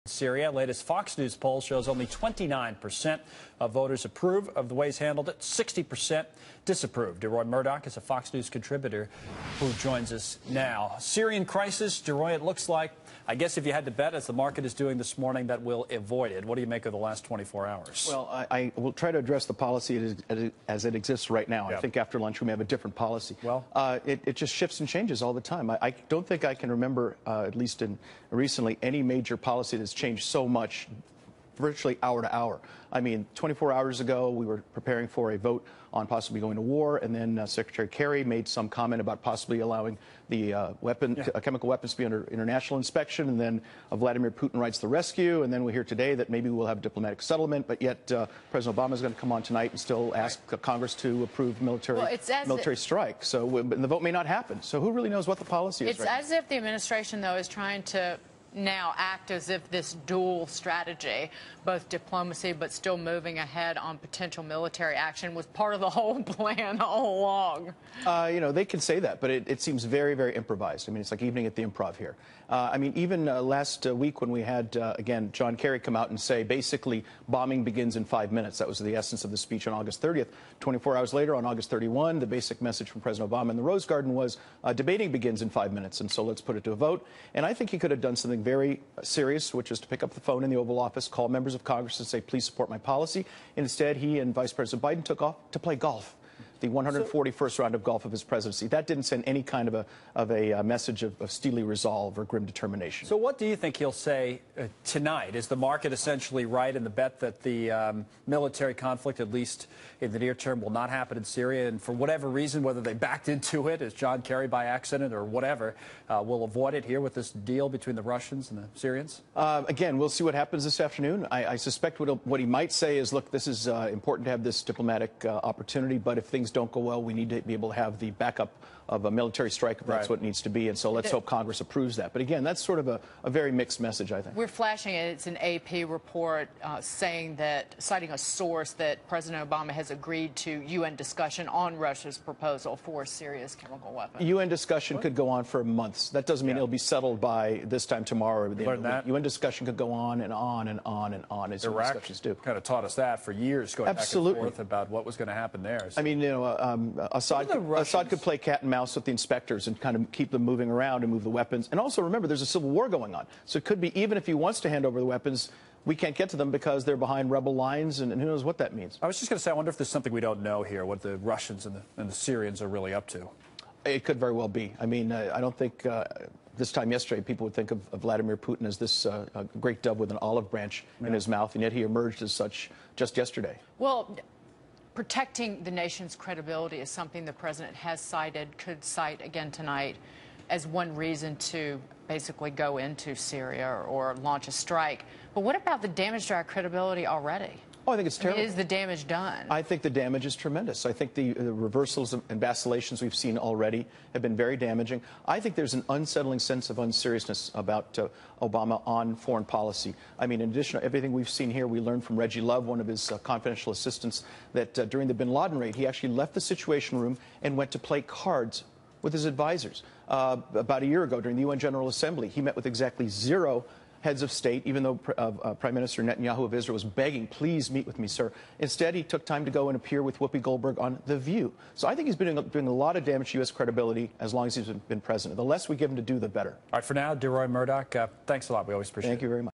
Syria. Latest Fox News poll shows only 29% of voters approve of the way he's handled it, 60% disapprove. DeRoy Murdoch is a Fox News contributor who joins us now. Syrian crisis, DeRoy, it looks like, I guess if you had to bet, as the market is doing this morning, that we'll avoid it. What do you make of the last 24 hours? Well, I will try to address the policy as it exists right now. Yeah. I think after lunch we may have a different policy. Well, it just shifts and changes all the time. I don't think I can remember, at least recently, any major policy that's changed so much virtually hour to hour. I mean, 24 hours ago, we were preparing for a vote on possibly going to war, and then Secretary Kerry made some comment about possibly allowing the chemical weapons to be under international inspection, and then Vladimir Putin writes the rescue, and then we hear today that maybe we'll have a diplomatic settlement, but yet President Obama is going to come on tonight and still ask Congress to approve military strike. So the vote may not happen. So who really knows what the policy is? It's as if the administration, though, is trying to now act as if this dual strategy, both diplomacy but still moving ahead on potential military action, was part of the whole plan all along. You know, they can say that, but it seems very, very improvised. I mean, it's like evening at the Improv here. I mean, even last week when we had, again, John Kerry come out and say, basically, bombing begins in 5 minutes. That was the essence of the speech on August 30th. 24 hours later, on August 31, the basic message from President Obama in the Rose Garden was, debating begins in 5 minutes, and so let's put it to a vote. And I think he could have done something very serious, which is to pick up the phone in the Oval Office, call members of Congress and say, please support my policy. Instead, he and Vice President Biden took off to play golf, the 141st round of golf of his presidency. That didn't send any kind of a message of steely resolve or grim determination. So what do you think he'll say tonight? Is the market essentially right in the bet that the military conflict, at least in the near term, will not happen in Syria, and for whatever reason, whether they backed into it as John Kerry by accident or whatever, we'll avoid it here with this deal between the Russians and the Syrians? Again, we'll see what happens this afternoon. I suspect what he might say is, look, this is important to have this diplomatic opportunity, but if things don't go well, we need to be able to have the backup of a military strike if that's what it needs to be, and so let's hope Congress approves that. But again, that's sort of a very mixed message, I think. We're flashing it. It's an AP report saying that, citing a source, that President Obama has agreed to UN discussion on Russia's proposal for Syria's chemical weapons. UN discussion could go on for months. That doesn't mean it'll be settled by this time tomorrow. Or the end of the week. UN discussion could go on and on and on and on, as Iraq discussions do. Kind of taught us that for years, going back and forth about what was going to happen there. So. I mean, you know, Assad could play cat and mouse with the inspectors and kind of keep them moving around and move the weapons. And also remember, there's a civil war going on. So it could be, even if he wants to hand over the weapons, we can't get to them because they're behind rebel lines, and who knows what that means. I was just going to say, I wonder if there's something we don't know here, what the Russians and the Syrians are really up to. It could very well be. I mean, I don't think this time yesterday people would think of Vladimir Putin as this great dove with an olive branch in his mouth, and yet he emerged as such just yesterday. Well, protecting the nation's credibility is something the president has cited, could cite again tonight, as one reason to basically go into Syria or launch a strike. But what about the damage to our credibility already? Oh, I think it's terrible. Is the damage done? I think the damage is tremendous. I think the reversals and vacillations we've seen already have been very damaging. I think there's an unsettling sense of unseriousness about Obama on foreign policy. I mean, in addition to everything we've seen here, we learned from Reggie Love, one of his confidential assistants, that during the bin Laden raid, he actually left the Situation Room and went to play cards with his advisors. About a year ago, during the UN General Assembly, he met with exactly 0 heads of state, even though Prime Minister Netanyahu of Israel was begging, please meet with me, sir. Instead, he took time to go and appear with Whoopi Goldberg on The View. So I think he's been doing a lot of damage to U.S. credibility as long as he's been president. The less we give him to do, the better. All right, for now, DeRoy Murdoch, thanks a lot. We always appreciate it. Thank you very much.